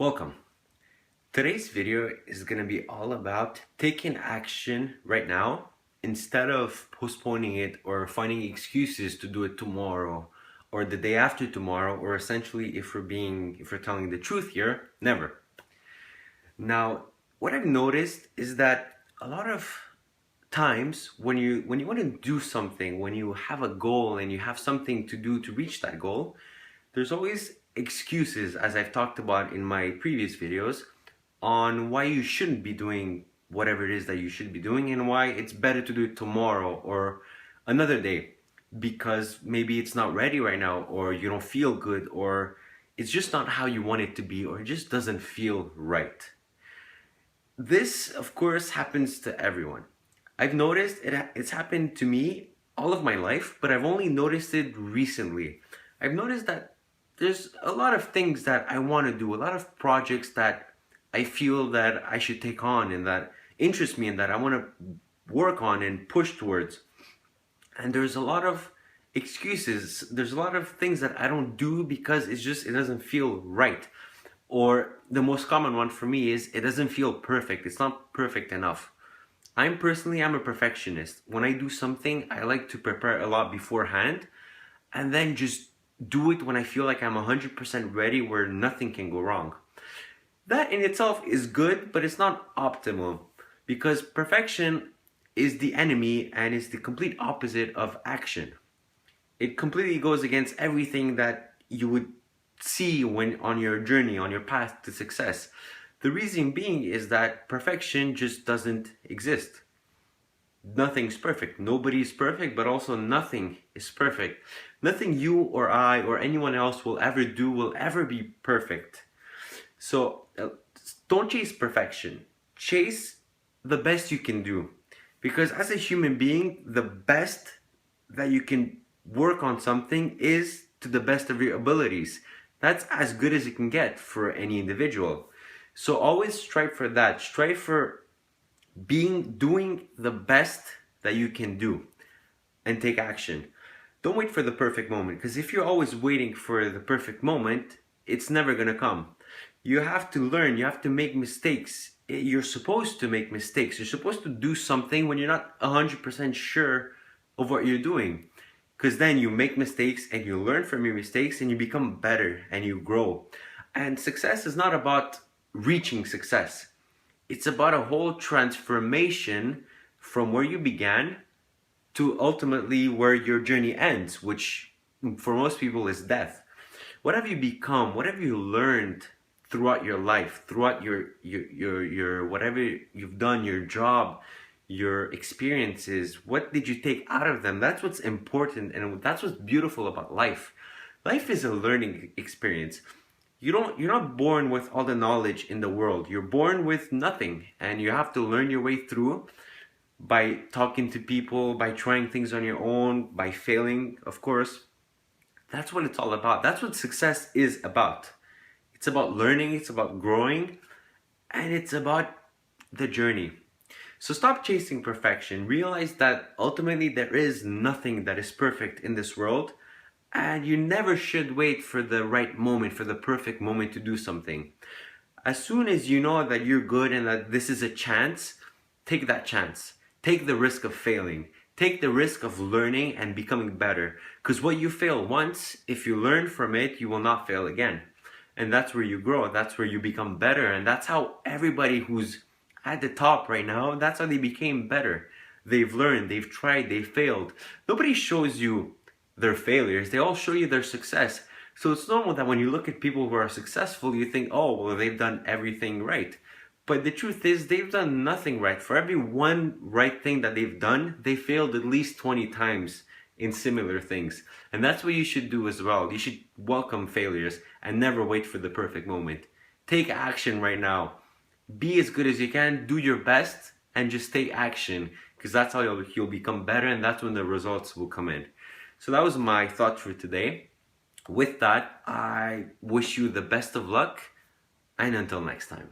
Welcome. Today's video is going to be all about taking action right now instead of postponing it or finding excuses to do it tomorrow or the day after tomorrow, or essentially, if we're telling the truth here, never. Now, what I've noticed is that a lot of times when you want to do something, when you have a goal and you have something to do to reach that goal, there's always excuses, as I've talked about in my previous videos, on why you shouldn't be doing whatever it is that you should be doing and why it's better to do it tomorrow or another day, because maybe it's not ready right now, or you don't feel good, or it's just not how you want it to be, or it just doesn't feel right. This, of course, happens to everyone. I've noticed it's happened to me all of my life, but I've only noticed it recently. I've noticed that there's a lot of things that I want to do, a lot of projects that I feel that I should take on and that interest me and that I want to work on and push towards. And there's a lot of excuses. There's a lot of things that I don't do because it doesn't feel right. Or the most common one for me is it doesn't feel perfect. It's not perfect enough. I'm a perfectionist. When I do something, I like to prepare a lot beforehand and then just do it when I feel like I'm 100% ready, where nothing can go wrong. That in itself is good, but it's not optimal, because perfection is the enemy and is the complete opposite of action. It completely goes against everything that you would see when on your journey, on your path to success. The reason being is that perfection just doesn't exist. Nothing's perfect. Nobody is perfect, but also nothing is perfect. Nothing you or I or anyone else will ever do will ever be perfect. So don't chase perfection. Chase the best you can do. Because as a human being, the best that you can work on something is to the best of your abilities. That's as good as it can get for any individual. So always strive for that. Strive for doing the best that you can do and take action. Don't wait for the perfect moment, because if you're always waiting for the perfect moment, it's never gonna come. You have to learn, you have to make mistakes. You're supposed to make mistakes. You're supposed to do something when you're not 100% sure of what you're doing, because then you make mistakes and you learn from your mistakes and you become better and you grow. And success is not about reaching success. It's about a whole transformation from where you began to ultimately where your journey ends, which for most people is death. What have you become? What have you learned throughout your life, throughout your whatever you've done, your job, your experiences? What did you take out of them? That's what's important, and that's what's beautiful about life. Life is a learning experience. You're not born with all the knowledge in the world. You're born with nothing, and you have to learn your way through by talking to people, by trying things on your own, by failing, of course. That's what it's all about. That's what success is about. It's about learning, it's about growing, and it's about the journey. So stop chasing perfection. Realize that ultimately there is nothing that is perfect in this world. And you never should wait for the right moment, for the perfect moment to do something. As soon as you know that you're good and that this is a chance, take that chance. Take the risk of failing. Take the risk of learning and becoming better. Because what you fail once, if you learn from it, you will not fail again. And that's where you grow. That's where you become better. And that's how everybody who's at the top right now, that's how they became better. They've learned, they've tried, they failed. Nobody shows you their failures, they all show you their success. So it's normal that when you look at people who are successful, you think, oh, well, they've done everything right. But the truth is, they've done nothing right. For every one right thing that they've done, they failed at least 20 times in similar things. And that's what you should do as well. You should welcome failures and never wait for the perfect moment. Take action right now. Be as good as you can, do your best, and just take action, because that's how you'll become better, and that's when the results will come in. So that was my thought for today. With that, I wish you the best of luck, and until next time.